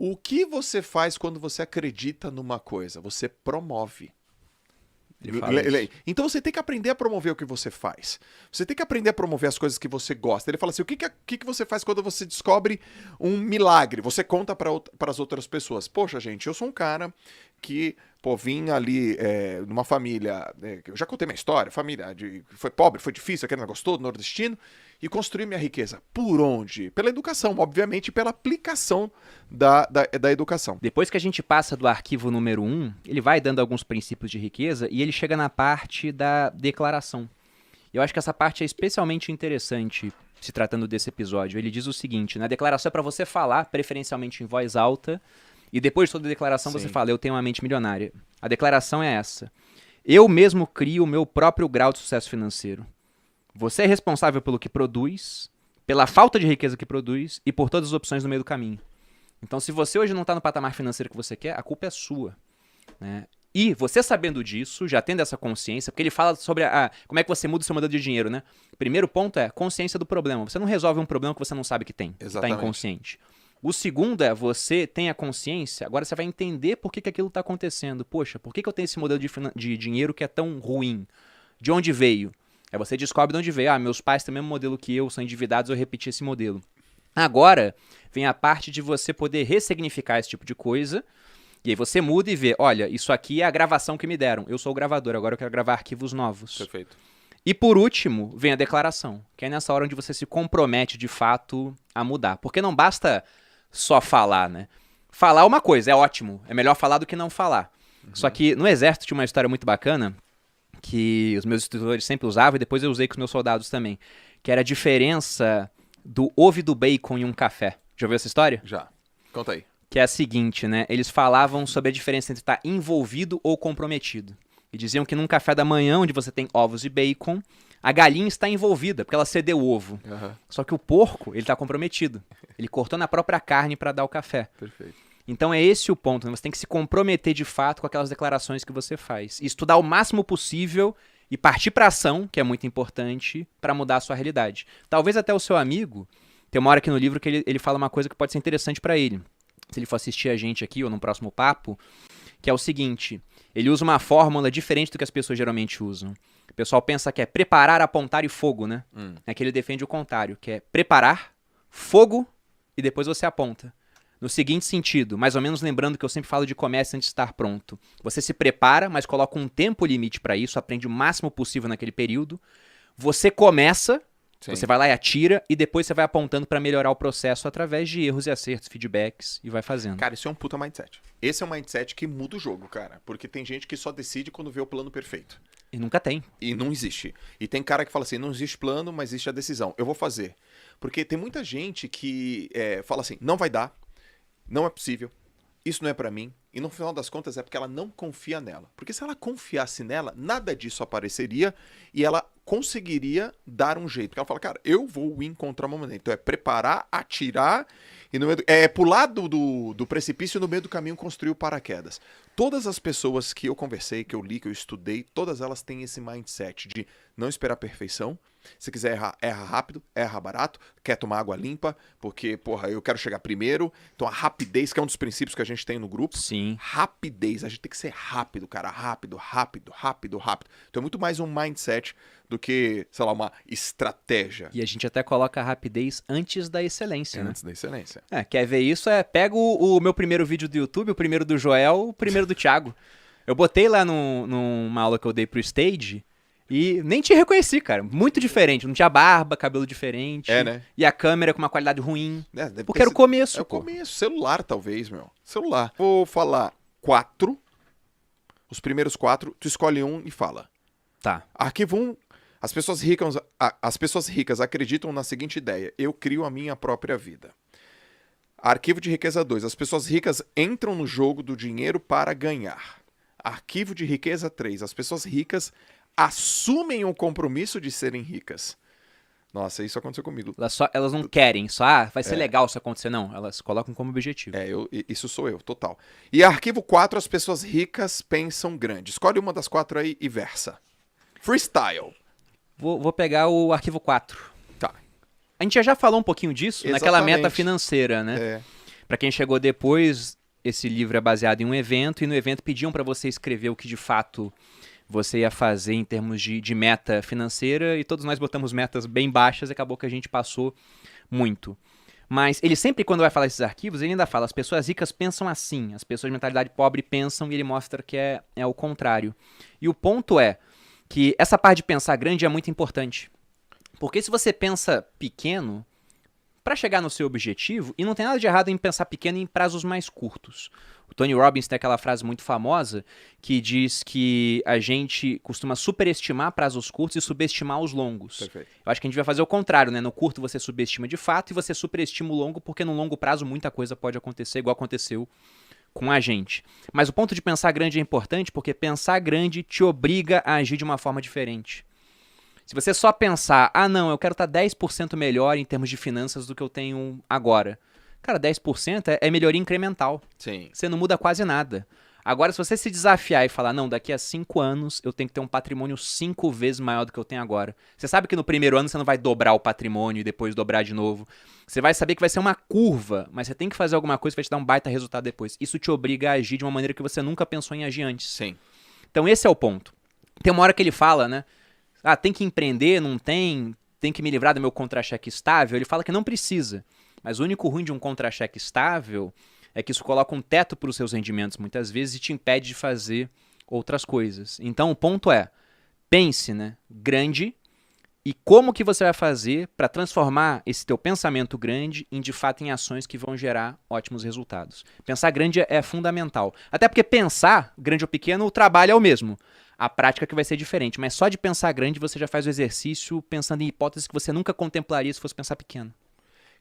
O que você faz quando você acredita numa coisa? Você promove. Ele fala isso. Então você tem que aprender a promover o que você faz. Você tem que aprender a promover as coisas que você gosta. Ele fala assim: o que você faz quando você descobre um milagre? Você conta para as outras pessoas. Poxa, gente, eu sou um cara que, pô, vim ali numa família. Eu já contei minha história, família foi pobre, foi difícil, aquele negócio todo, nordestino, e construí minha riqueza. Por onde? Pela educação, obviamente, pela aplicação da educação. Depois que a gente passa do arquivo número 1, ele vai dando alguns princípios de riqueza e ele chega na parte da declaração. Eu acho que essa parte é especialmente interessante se tratando desse episódio. Ele diz o seguinte: na declaração é para você falar, preferencialmente em voz alta, e depois de toda a declaração você fala: eu tenho uma mente milionária. A declaração é essa: eu mesmo crio o meu próprio grau de sucesso financeiro. Você é responsável pelo que produz, pela falta de riqueza que produz e por todas as opções no meio do caminho. Então, se você hoje não está no patamar financeiro que você quer, a culpa é sua, né? E você sabendo disso, já tendo essa consciência, porque ele fala sobre como é que você muda o seu modelo de dinheiro, né? Primeiro ponto é consciência do problema. Você não resolve um problema que você não sabe que tem, que está inconsciente. O segundo é você tem a consciência, agora você vai entender por que aquilo está acontecendo. Poxa, por que eu tenho esse modelo de dinheiro que é tão ruim? De onde veio? Aí você descobre de onde veio. Meus pais têm o mesmo modelo que eu, são endividados, eu repeti esse modelo. Agora vem a parte de você poder ressignificar esse tipo de coisa. E aí você muda e vê, olha, isso aqui é a gravação que me deram. Eu sou o gravador, agora eu quero gravar arquivos novos. Perfeito. E por último, vem a declaração, que é nessa hora onde você se compromete de fato a mudar. Porque não basta só falar, né? Falar é uma coisa, é ótimo. É melhor falar do que não falar. Só que no exército tinha uma história muito bacana que os meus instrutores sempre usavam e depois eu usei com os meus soldados também, que era a diferença do ovo e do bacon em um café. Já ouviu essa história? Já. Conta aí. Que é a seguinte, né? Eles falavam sobre a diferença entre estar envolvido ou comprometido. E diziam que num café da manhã, onde você tem ovos e bacon, a galinha está envolvida, porque ela cedeu o ovo. Só que o porco, ele está comprometido. Ele cortou na própria carne para dar o café. Perfeito. Então é esse o ponto, né? Você tem que se comprometer de fato com aquelas declarações que você faz. E estudar o máximo possível e partir para ação, que é muito importante, para mudar a sua realidade. Talvez até o seu amigo, tem uma hora aqui no livro que ele fala uma coisa que pode ser interessante para ele. Se ele for assistir a gente aqui ou num próximo papo, que é o seguinte: ele usa uma fórmula diferente do que as pessoas geralmente usam. O pessoal pensa que é preparar, apontar e fogo, né? É que ele defende o contrário, que é preparar, fogo e depois você aponta. No seguinte sentido, mais ou menos lembrando que eu sempre falo de comércio antes de estar pronto. Você se prepara, mas coloca um tempo limite para isso, aprende o máximo possível naquele período. Você começa, você vai lá e atira, e depois você vai apontando para melhorar o processo através de erros e acertos, feedbacks, e vai fazendo. Cara, isso é um puta mindset. Esse é um mindset que muda o jogo, cara. Porque tem gente que só decide quando vê o plano perfeito. E nunca tem. E não existe. E tem cara que fala assim, não existe plano, mas existe a decisão. Eu vou fazer. Porque tem muita gente que fala assim, não vai dar, não é possível, isso não é pra mim. E no final das contas é porque ela não confia nela. Porque se ela confiasse nela, nada disso apareceria e ela conseguiria dar um jeito. Porque ela fala, cara, eu vou encontrar uma maneira. Então é preparar, atirar e no meio pular do precipício e no meio do caminho construir o paraquedas. Todas as pessoas que eu conversei, que eu li, que eu estudei, todas elas têm esse mindset de não esperar a perfeição. Se quiser errar, erra rápido, erra barato, quer tomar água limpa, porque, porra, eu quero chegar primeiro. Então a rapidez, que é um dos princípios que a gente tem no grupo. Sim. Rapidez, a gente tem que ser rápido, cara, rápido. Então é muito mais um mindset do que, sei lá, uma estratégia. E a gente até coloca a rapidez antes da excelência, né? Antes da excelência. Quer ver isso? Pega o meu primeiro vídeo do YouTube, o primeiro do Joel, o primeiro do Thiago. Eu botei lá numa aula que eu dei pro Stage e nem te reconheci, cara. Muito diferente. Não tinha barba, cabelo diferente. Né? E a câmera com uma qualidade ruim. Deve porque era o começo, É o começo. Celular, talvez, meu. Celular. Vou falar 4. Os primeiros 4, tu escolhe um e fala. Tá. Arquivo 1. As pessoas ricas acreditam na seguinte ideia. Eu crio a minha própria vida. Arquivo de riqueza 2. As pessoas ricas entram no jogo do dinheiro para ganhar. Arquivo de riqueza 3. As pessoas ricas assumem o compromisso de serem ricas. Nossa, isso aconteceu comigo. Elas não querem, só vai ser legal se acontecer, não. Elas colocam como objetivo. Isso sou eu, total. E arquivo 4, as pessoas ricas pensam grande. Escolhe uma das 4 aí e versa. Freestyle. Vou pegar o arquivo 4. Tá. A gente já falou um pouquinho disso naquela meta financeira, né? Para quem chegou depois, esse livro é baseado em um evento, e no evento pediam para você escrever o que de fato você ia fazer em termos de meta financeira, e todos nós botamos metas bem baixas e acabou que a gente passou muito. Mas ele sempre, quando vai falar esses arquivos, ele ainda fala, as pessoas ricas pensam assim, as pessoas de mentalidade pobre pensam, e ele mostra que é o contrário. E o ponto é que essa parte de pensar grande é muito importante. Porque se você pensa pequeno, para chegar no seu objetivo, e não tem nada de errado em pensar pequeno em prazos mais curtos. O Tony Robbins tem aquela frase muito famosa que diz que a gente costuma superestimar prazos curtos e subestimar os longos. Perfeito. Eu acho que a gente vai fazer o contrário, né? No curto você subestima de fato e você superestima o longo, porque no longo prazo muita coisa pode acontecer, igual aconteceu com a gente. Mas o ponto de pensar grande é importante porque pensar grande te obriga a agir de uma forma diferente. Se você só pensar, não, eu quero estar 10% melhor em termos de finanças do que eu tenho agora. Cara, 10% é melhoria incremental. Sim. Você não muda quase nada. Agora, se você se desafiar e falar, não, daqui a 5 anos eu tenho que ter um patrimônio 5 vezes maior do que eu tenho agora. Você sabe que no primeiro ano você não vai dobrar o patrimônio e depois dobrar de novo. Você vai saber que vai ser uma curva, mas você tem que fazer alguma coisa que vai te dar um baita resultado depois. Isso te obriga a agir de uma maneira que você nunca pensou em agir antes. Sim. Então esse é o ponto. Tem uma hora que ele fala, né? Tem que empreender, não tem que me livrar do meu contra-cheque estável. Ele fala que não precisa. Mas o único ruim de um contra-cheque estável é que isso coloca um teto para os seus rendimentos muitas vezes e te impede de fazer outras coisas. Então o ponto é, pense, né, grande, e como que você vai fazer para transformar esse teu pensamento grande em de fato em ações que vão gerar ótimos resultados. Pensar grande é fundamental. Até porque pensar, grande ou pequeno, o trabalho é o mesmo. A prática que vai ser diferente, mas só de pensar grande você já faz o exercício pensando em hipóteses que você nunca contemplaria se fosse pensar pequeno.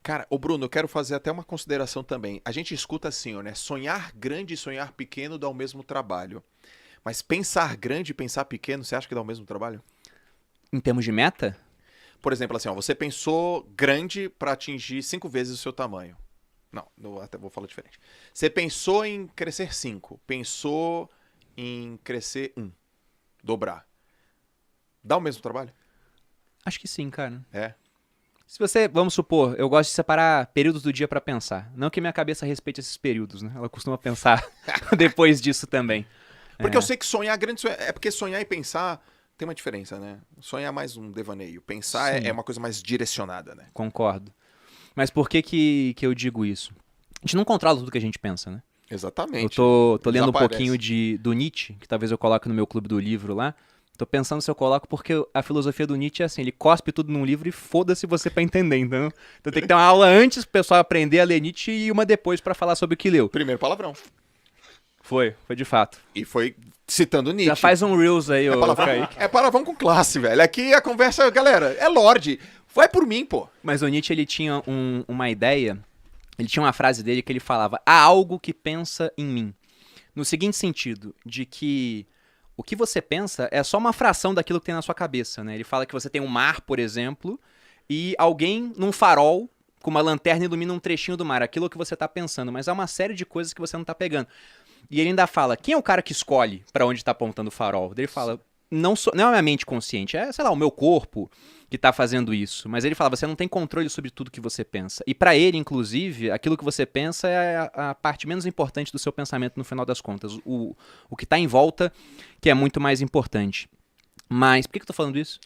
Cara, ô Bruno, eu quero fazer até uma consideração também. A gente escuta assim, né? Sonhar grande e sonhar pequeno dá o mesmo trabalho. Mas pensar grande e pensar pequeno, você acha que dá o mesmo trabalho? Em termos de meta? Por exemplo, assim, você pensou grande para atingir 5 vezes o seu tamanho. Não, até vou falar diferente. Você pensou em crescer 5, pensou em crescer 1, dobrar. Dá o mesmo trabalho? Acho que sim, cara. É. Se você, vamos supor, eu gosto de separar períodos do dia para pensar. Não que minha cabeça respeite esses períodos, né? Ela costuma pensar depois disso também. Porque eu sei que sonhar grande é porque sonhar e pensar tem uma diferença, né? Sonhar é mais um devaneio. Pensar é uma coisa mais direcionada, né? Concordo. Mas por que eu digo isso? A gente não controla tudo que a gente pensa, né? Exatamente. Eu tô lendo um Desaparece. pouquinho do Nietzsche, que talvez eu coloque no meu clube do livro lá. Tô pensando se eu coloco, porque a filosofia do Nietzsche é assim, ele cospe tudo num livro e foda-se você pra entender, entendeu? Então tem que ter uma aula antes pro pessoal aprender a ler Nietzsche e uma depois pra falar sobre o que leu. Primeiro palavrão. Foi de fato. E foi citando Nietzsche. Já faz um Reels aí, ô Kaique. É palavrão com classe, velho. Aqui a conversa, galera, é Lorde. Vai por mim, pô. Mas o Nietzsche, ele tinha uma ideia, ele tinha uma frase dele que ele falava, há algo que pensa em mim. No seguinte sentido, de que o que você pensa é só uma fração daquilo que tem na sua cabeça, né? Ele fala que você tem um mar, por exemplo, e alguém num farol com uma lanterna ilumina um trechinho do mar. Aquilo que você está pensando, mas há uma série de coisas que você não está pegando. E ele ainda fala, quem é o cara que escolhe para onde está apontando o farol? Ele fala, não é a minha mente consciente, é, sei lá, o meu corpo que está fazendo isso. Mas ele fala, você não tem controle sobre tudo que você pensa. E para ele, inclusive, aquilo que você pensa é a parte menos importante do seu pensamento no final das contas. O que está em volta que é muito mais importante. Mas, por que eu tô falando isso?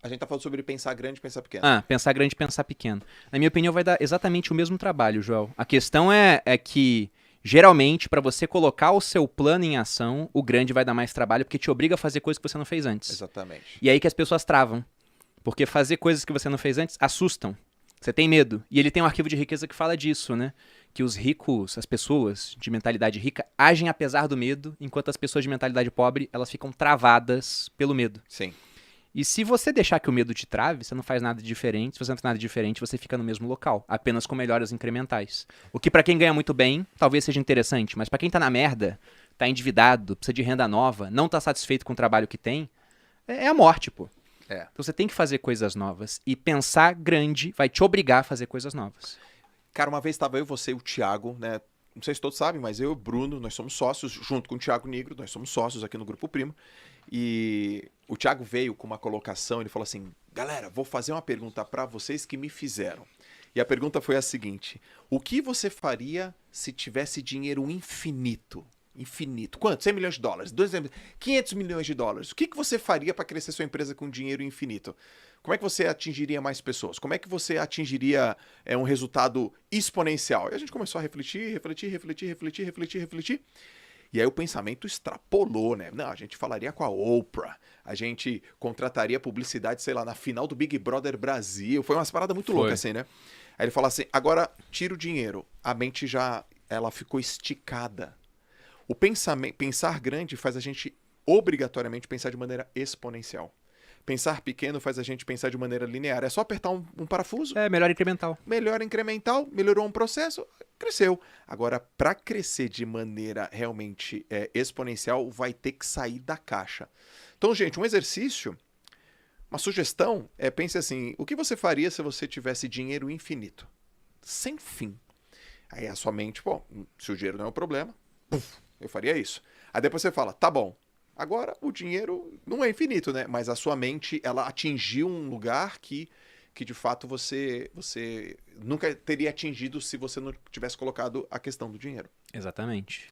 A gente tá falando sobre pensar grande e pensar pequeno. Pensar grande e pensar pequeno. Na minha opinião, vai dar exatamente o mesmo trabalho, Joel. A questão é que, geralmente, para você colocar o seu plano em ação, o grande vai dar mais trabalho, porque te obriga a fazer coisas que você não fez antes. Exatamente. E aí que as pessoas travam. Porque fazer coisas que você não fez antes assustam. Você tem medo. E ele tem um arquivo de riqueza que fala disso, né? Que os ricos, as pessoas de mentalidade rica, agem apesar do medo, enquanto as pessoas de mentalidade pobre, elas ficam travadas pelo medo. Sim. E se você deixar que o medo te trave, você não faz nada diferente. Se você não faz nada diferente, você fica no mesmo local, apenas com melhoras incrementais. O que pra quem ganha muito bem, talvez seja interessante, mas pra quem tá na merda, tá endividado, precisa de renda nova, não tá satisfeito com o trabalho que tem, é a morte, pô. Então você tem que fazer coisas novas. E pensar grande vai te obrigar a fazer coisas novas. Cara, uma vez estava eu, você e o Thiago, né? Não sei se todos sabem, mas eu e o Bruno, nós somos sócios, junto com o Thiago Negro, nós somos sócios aqui no Grupo Primo. E o Thiago veio com uma colocação, ele falou assim, galera, vou fazer uma pergunta para vocês que me fizeram. E a pergunta foi a seguinte: o que você faria se tivesse dinheiro infinito? Infinito. Quanto? 100 milhões de dólares? 500 milhões de dólares. O que você faria para crescer sua empresa com dinheiro infinito? Como é que você atingiria mais pessoas? Como é que você atingiria um resultado exponencial? E a gente começou a refletir. E aí o pensamento extrapolou, né? Não, a gente falaria com a Oprah, a gente contrataria publicidade, sei lá, na final do Big Brother Brasil. Foi umas paradas muito loucas assim, né? Aí ele fala assim, agora tira o dinheiro. A mente já, ela ficou esticada. O pensar grande faz a gente obrigatoriamente pensar de maneira exponencial. Pensar pequeno faz a gente pensar de maneira linear. É só apertar um parafuso. É, melhor incremental. Melhor incremental, melhorou um processo, cresceu. Agora, para crescer de maneira realmente exponencial, vai ter que sair da caixa. Então, gente, um exercício, uma sugestão pense assim, o que você faria se você tivesse dinheiro infinito? Sem fim. Aí a sua mente, bom, se o dinheiro não é um problema, eu faria isso. Aí depois você fala, tá bom, agora o dinheiro não é infinito, né? Mas a sua mente, ela atingiu um lugar que de fato você nunca teria atingido se você não tivesse colocado a questão do dinheiro. Exatamente.